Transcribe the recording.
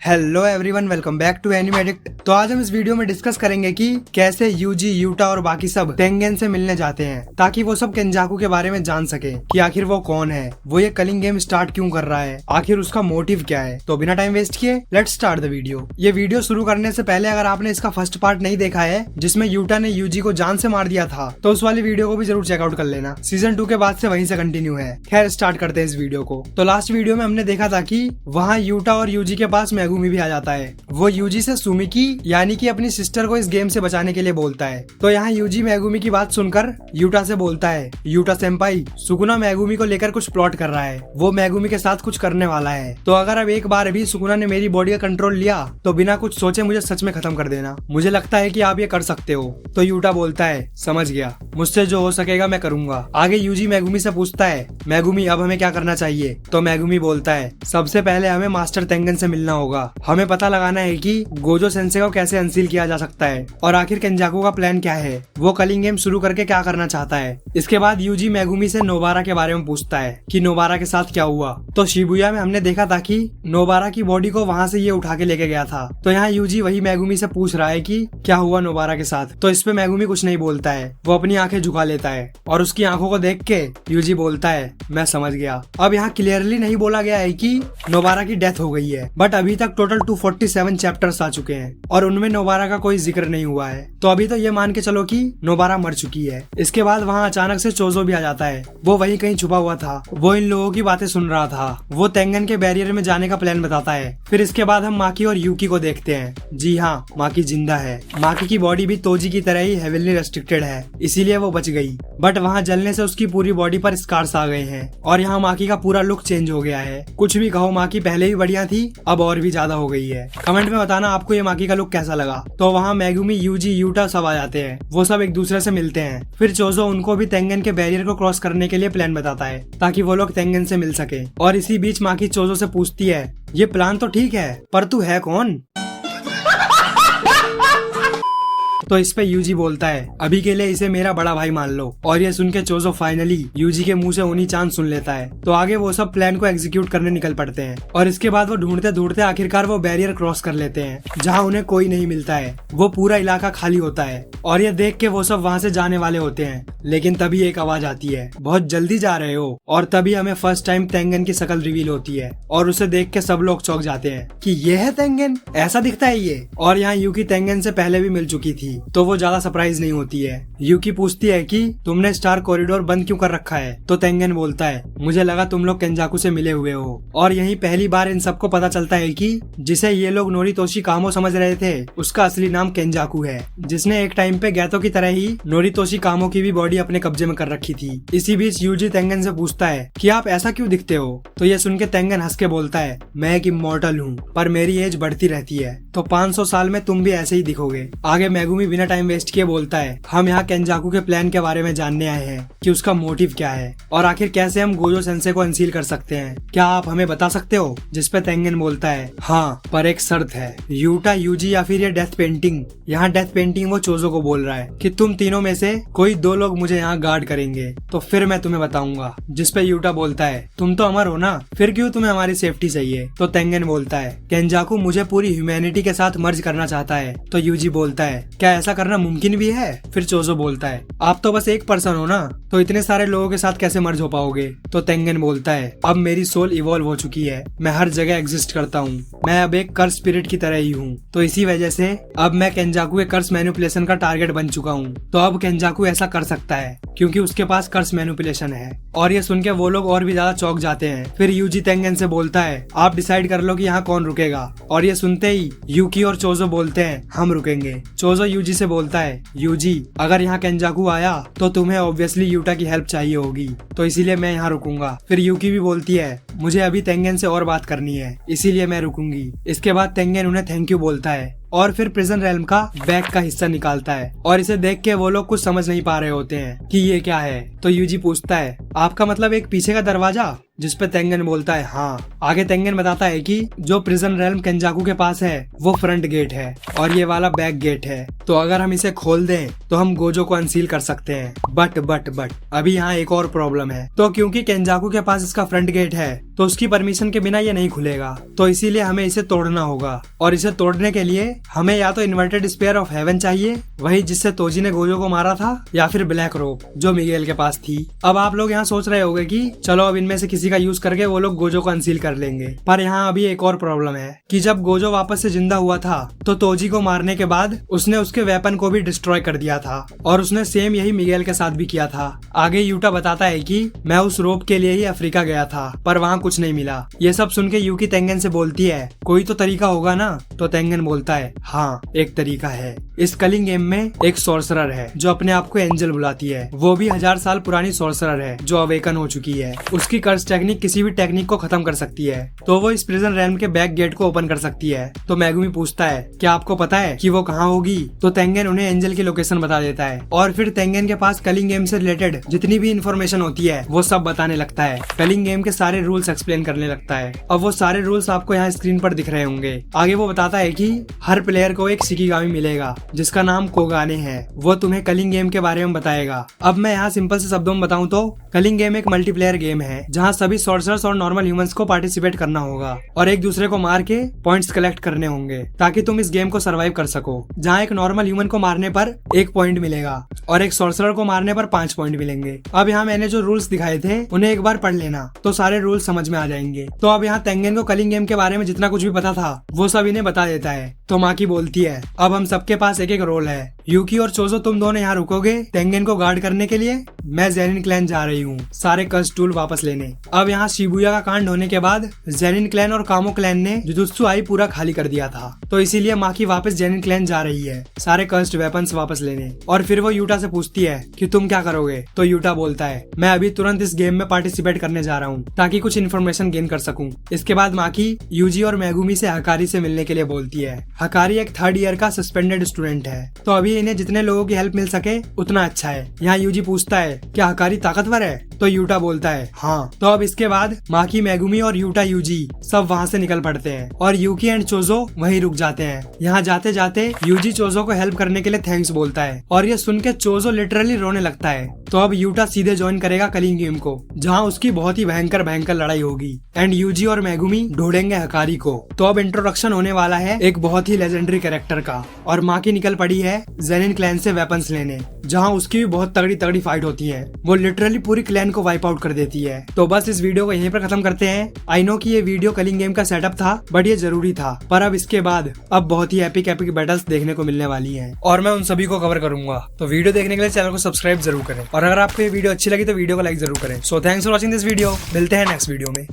Hello everyone, welcome back to anime addict. तो आज हम इस वीडियो में डिस्कस करेंगे कि कैसे यूजी, यूटा और बाकी सब टेंगेन से मिलने जाते हैं ताकि वो सब केंजाकू के बारे में जान सके कि आखिर वो कौन है, वो ये कलिंग गेम स्टार्ट क्यों कर रहा है, आखिर उसका मोटिव क्या है। तो बिना टाइम वेस्ट किए लेट्स स्टार्ट द वीडियो। ये वीडियो शुरू करने से पहले अगर आपने इसका फर्स्ट पार्ट नहीं देखा है जिसमें यूटा ने यूजी को जान से मार दिया था तो उस वाली वीडियो को भी जरूर चेकआउट कर लेना। सीजन 2 के बाद से वहीं से कंटिन्यू है। खैर स्टार्ट करते हैं इस वीडियो को। तो लास्ट वीडियो में हमने देखा था कि वहाँ यूटा और यूजी के पास मेगुमी भी आ जाता है। वो यूजी से सुमिकी यानी कि अपनी सिस्टर को इस गेम से बचाने के लिए बोलता है। तो यहाँ यूजी मेगुमी की बात सुनकर यूटा से बोलता है, यूटा सेंपाई, सुकुना मेगुमी को लेकर कुछ प्लॉट कर रहा है, वो मेगुमी के साथ कुछ करने वाला है। तो अगर अब एक बार भी सुकुना ने मेरी बॉडी का कंट्रोल लिया तो बिना कुछ सोचे मुझे सच में खत्म कर देना। मुझे लगता है कि आप ये कर सकते हो। तो यूटा बोलता है, समझ गया, मुझसे जो हो सकेगा मैं करूंगा। आगे यूजी मेगुमी से पूछता है, मेगुमी अब हमें क्या करना चाहिए। तो मेगुमी बोलता है, सबसे पहले हमें मास्टर तेंगन से मिलना होगा। हमें पता लगाना है कि गोजो सेंसे को कैसे अनसील किया जा सकता है और आखिर केंजाकू का प्लान क्या है, वो कलिंग गेम शुरू करके क्या करना चाहता है। इसके बाद यूजी मेगुमी से नोबारा के बारे में पूछता है कि नोबारा के साथ क्या हुआ। तो शिबुया में हमने देखा था कि नोबारा की बॉडी को वहाँ से ये उठा के लेके गया था। तो यहाँ यूजी वही मेगुमी से पूछ रहा है कि क्या हुआ नोबारा के साथ। तो इस पे मेगुमी कुछ नहीं बोलता है, वो अपनी आंखें झुका लेता है और उसकी आंखों को देख के यूजी बोलता है, मैं समझ गया। अब यहाँ क्लियरली नहीं बोला गया है कि नोबारा की डेथ हो गई है, बट अभी तक टोटल 247 चैप्टर्स आ चुके हैं और उनमें नोबारा का कोई जिक्र नहीं हुआ है। तो अभी तो ये मान के चलो कि नोबारा मर चुकी है। इसके बाद वहाँ अचानक से चोजो भी आ जाता है। वो वहीं कहीं छुपा हुआ था, वो इन लोगों की बातें सुन रहा था। वो तेंगन के बैरियर में जाने का प्लान बताता है। फिर इसके बाद हम माकी और यूकी को देखते हैं। जी हाँ, माकी जिंदा है। माकी की बॉडी भी तोजी की तरह ही हेविली रेस्ट्रिक्टेड है, इसीलिए वो बच गई। बट वहाँ जलने से उसकी पूरी बॉडी पर स्कार्स आ गए हैं और यहाँ माकी का पूरा लुक चेंज हो गया है। कुछ भी कहो, माकी पहले भी बढ़िया थी, अब और भी ज्यादा हो गई है। कमेंट में बताना आपको ये माकी का लुक कैसा लगा। तो वहाँ मेगुमी, यूजी, यूटा सब आ जाते हैं। वो सब एक दूसरे से मिलते हैं। फिर चोजो उनको भी तेंगन के बैरियर को क्रॉस करने के लिए प्लान बताता है ताकि वो लोग तेंगन से मिल सके। और इसी बीच माकी चोजो से पूछती है, ये प्लान तो ठीक है पर तू है कौन। तो इस पे यूजी बोलता है, अभी के लिए इसे मेरा बड़ा भाई मान लो। और ये सुन के चोजो फाइनली यूजी के मुंह से उन्हीं चांद सुन लेता है। तो आगे वो सब प्लान को एग्जीक्यूट करने निकल पड़ते हैं और इसके बाद वो ढूंढते ढूंढते आखिरकार वो बैरियर क्रॉस कर लेते हैं जहाँ उन्हें कोई नहीं मिलता है। वो पूरा इलाका खाली होता है और ये देख के वो सब वहाँ से जाने वाले होते हैं। लेकिन तभी एक आवाज आती है, बहुत जल्दी जा रहे हो। और तभी हमें फर्स्ट टाइम तेंगन की शक्ल रिवील होती है और उसे देख के सब लोग चौंक जाते हैं कि ये है तेंगन, ऐसा दिखता है ये। और यहाँ यूकी तेंगन से पहले भी मिल चुकी थी तो वो ज्यादा सरप्राइज नहीं होती है। यूकी पूछती है कि तुमने स्टार कॉरिडोर बंद क्यों कर रखा है। तो तेंगन बोलता है, मुझे लगा तुम लोग केंजाकू से मिले हुए हो। और यही पहली बार इन सबको पता चलता है कि जिसे ये लोग नोरितोशी कामो समझ रहे थे उसका असली नाम केंजाकू है, जिसने एक टाइम पे गैतो की तरह ही नोरितोशी कामो की भी बॉडी अपने कब्जे में कर रखी थी। इसी बीच यूजी तेंगन से पूछता है कि आप ऐसा क्यों दिखते हो। तो ये सुन के तेंगन हंस के बोलता है, मैं एक इमॉर्टल हूँ पर मेरी एज बढ़ती रहती है, तो 500 साल में तुम भी ऐसे ही दिखोगे। आगे मेगुमी बिना टाइम वेस्ट किए बोलता है, हम यहाँ केंजाकू के प्लान के बारे में जानने आए हैं कि उसका मोटिव क्या है और आखिर कैसे हम गोजो सेंसे को अनसील कर सकते हैं। क्या आप हमें बता सकते हो। जिसपे तेंगन बोलता है, हाँ पर एक शर्त है, यूटा, यूजी या फिर ये डेथ पेंटिंग। यहाँ डेथ पेंटिंग वो चोजो को बोल रहा है कि तुम तीनों में से कोई 2 लोग मुझे यहाँ गार्ड करेंगे तो फिर मैं तुम्हें बताऊंगा। जिसपे यूटा बोलता है, तुम तो अमर हो ना, फिर क्यों तुम्हें हमारी सेफ्टी चाहिए। तो तेंगन बोलता है, केंजाकू मुझे पूरी ह्यूमैनिटी के साथ मर्ज करना चाहता है। तो यूजी बोलता है, क्या ऐसा करना मुमकिन भी है। फिर चोजो बोलता है, आप तो बस एक पर्सन हो ना, तो इतने सारे लोगों के साथ कैसे मर्ज हो पाओगे। तो तेंगन बोलता है, अब मेरी सोल इवॉल्व हो चुकी है, मैं हर जगह एग्जिस्ट करता हूँ, मैं अब एक कर्स स्पिरिट की तरह ही हूँ। तो इसी वजह से अब मैं केंजाकू के कर्स मैनिपुलेशन का टारगेट बन चुका हूँ। तो अब केंजाकू ऐसा कर सकता है क्योंकि उसके पास कर्स मैनिपुलेशन है। और ये सुन के वो लोग और भी ज्यादा चौंक जाते हैं। फिर यूजी तेंगन से बोलता है, आप डिसाइड कर लो कि यहाँ कौन रुकेगा। और ये सुनते ही यूकी और चोजो बोलते हैं, हम रुकेंगे। चोजो यूजी से बोलता है, यूजी अगर यहाँ केंजाकू आया तो तुम्हें ऑब्वियसली यूटा की हेल्प चाहिए होगी, तो इसीलिए मैं यहाँ रुकूंगा। फिर यूकी भी बोलती है, मुझे अभी तेंगन से और बात करनी है, इसीलिए मैं रुकूंगी। इसके बाद तेंगन उन्हें थैंक यू बोलता है और फिर प्रिजन रेल्म का बैग का हिस्सा निकालता है और इसे देख के वो लोग कुछ समझ नहीं पा रहे होते हैं कि ये क्या है। तो यूजी पूछता है, आपका मतलब एक पीछे का दरवाजा। जिसपे तेंगन बोलता है, हाँ। आगे तेंगन बताता है कि जो प्रिजन रेल्म केंजाकू के पास है वो फ्रंट गेट है और ये वाला बैक गेट है। तो अगर हम इसे खोल दें तो हम गोजो को अनसील कर सकते हैं। बट अभी यहाँ एक और प्रॉब्लम है। तो क्योंकि केंजाकू के पास इसका फ्रंट गेट है तो उसकी परमिशन के बिना ये नहीं खुलेगा। तो इसीलिए हमें इसे तोड़ना होगा, और इसे तोड़ने के लिए हमें या तो इन्वर्टेड स्पेयर ऑफ हेवन चाहिए, वही जिससे तोजी ने गोजो को मारा था, या फिर ब्लैक रोप जो मिगेल के पास थी। अब आप लोग यहाँ सोच रहे होंगे कि चलो अब इनमें से किसी का यूज करके वो लोग गोजो को अनसील कर लेंगे, पर यहाँ अभी एक और प्रॉब्लम है कि जब गोजो वापस से जिंदा हुआ था तो तोजी को मारने के बाद उसने उसके वेपन को भी डिस्ट्रॉय कर दिया था, और उसने सेम यही मिगेल के साथ भी किया था। आगे यूटा बताता है कि मैं उस रोप के लिए ही अफ्रीका गया था, पर वहाँ कुछ नहीं मिला। ये सब सुन के यूकी तेंगन से बोलती है कोई तो तरीका होगा ना। तो तेंगन बोलता है हाँ एक तरीका है। इस कलिंग गेम में एक सॉर्सरर है जो अपने आप को एंजल बुलाती है, वो भी 1000 साल पुरानी सॉर्सरर है जो अवेकन हो चुकी है। उसकी कर्स टेक्निक किसी भी टेक्निक को खत्म कर सकती है, तो वो इस प्रिजन रैम के बैक गेट को ओपन कर सकती है। तो मैगुमी पूछता है क्या आपको पता है कि वो कहाँ होगी? तो तेंगन उन्हें एंजल की लोकेशन बता देता है, और फिर तेंगन के पास कलिंग गेम से रिलेटेड जितनी भी इंफॉर्मेशन होती है वो सब बताने लगता है। कलिंग गेम के सारे रूल्स एक्सप्लेन करने लगता है। अब वो सारे रूल्स आपको यहाँ स्क्रीन पर दिख रहे होंगे। आगे वो बताता है कि हर प्लेयर को एक शिकिगामी मिलेगा जिसका नाम कोगाने है, वो तुम्हें कलिंग गेम के बारे में बताएगा। अब मैं यहाँ सिंपल से शब्दों में बताऊं तो कलिंग गेम एक मल्टीप्लेयर गेम है जहाँ सभी सॉर्सरर्स और नॉर्मल ह्यूमंस को पार्टिसिपेट करना होगा और एक दूसरे को मार के पॉइंट्स कलेक्ट करने होंगे ताकि तुम इस गेम को सरवाइव कर सको। जहाँ एक नॉर्मल ह्यूमन को मारने पर 1 पॉइंट मिलेगा और एक सॉर्सरर को मारने पर 5 पॉइंट मिलेंगे। अब यहाँ मैंने जो रूल्स दिखाए थे उन्हें एक बार पढ़ लेना तो सारे रूल्स समझ में आ जाएंगे। तो अब यहाँ तेंगन को कलिंग गेम के बारे में जितना कुछ भी पता था वो सब इन्हें बता देता है। तो माकी बोलती है अब हम सबके पास एक एक रोल है, यूकी और चोजो तुम दोनों यहाँ रुकोगे तेंगन को गार्ड करने के लिए, मैं जेनिन क्लैन जा रही हूँ सारे कर्स टूल वापस लेने। अब यहाँ शिबुया का कांड होने के बाद जेनिन क्लैन और कामो क्लैन ने जुजुत्सु आई पूरा खाली कर दिया था, तो इसीलिए माकी वापस जेनिन क्लैन जा रही है सारे कर्स्ड वेपन्स वापस लेने। और फिर वो यूटा से पूछती है कि तुम क्या करोगे? तो यूटा बोलता है मैं अभी तुरंत इस गेम में पार्टिसिपेट करने जा रहा हूँ ताकि कुछ इन्फॉर्मेशन गेन कर सकूं। इसके बाद माकी यूजी और मैगुमी से हकारी से मिलने के लिए बोलती है। हकारी एक 3rd ईयर का सस्पेंडेड स्टूडेंट है, तो अभी इन्हें जितने लोगों की हेल्प मिल सके उतना अच्छा है। यहाँ यूजी पूछता है क्या हकारी ताकतवर है? तो यूटा बोलता है हाँ। तो अब इसके बाद माकी, मैगुमी और यूटा यूजी सब वहाँ से निकल पड़ते हैं और यूकी एंड चोजो वहीं रुक जाते हैं। यहाँ जाते जाते यूजी चोजो को हेल्प करने के लिए थैंक्स बोलता है और ये सुन के चोजो लिटरली रोने लगता है। तो अब यूटा सीधे ज्वाइन करेगा कलिंग गेम को जहाँ उसकी बहुत ही भयंकर लड़ाई होगी एंड यूजी और मैगुमी ढूंढेंगे हकारी को। तो अब इंट्रोडक्शन होने वाला है एक बहुत ही लेजेंडरी कैरेक्टर का, और माकी निकल पड़ी है जेनिन क्लैन से वेपन्स लेने जहाँ उसकी भी बहुत तगड़ी फाइट होती है। वो लिटरली पूरी क्लैन को वाइप आउट कर देती है। तो बस इस वीडियो को यहीं पर खत्म करते हैं। आई नो कि ये वीडियो कलिंग गेम का सेटअप था बट ये जरूरी था, पर अब इसके बाद अब बहुत ही एपिक बैटल्स देखने को मिलने वाली हैं और मैं उन सभी को कवर करूंगा। तो वीडियो देखने के लिए चैनल को सब्सक्राइब जरूर करें और अगर आपको ये वीडियो अच्छी लगी तो वीडियो को लाइक जरूर करें। So thanks for watching this video. मिलते हैं नेक्स्ट वीडियो में।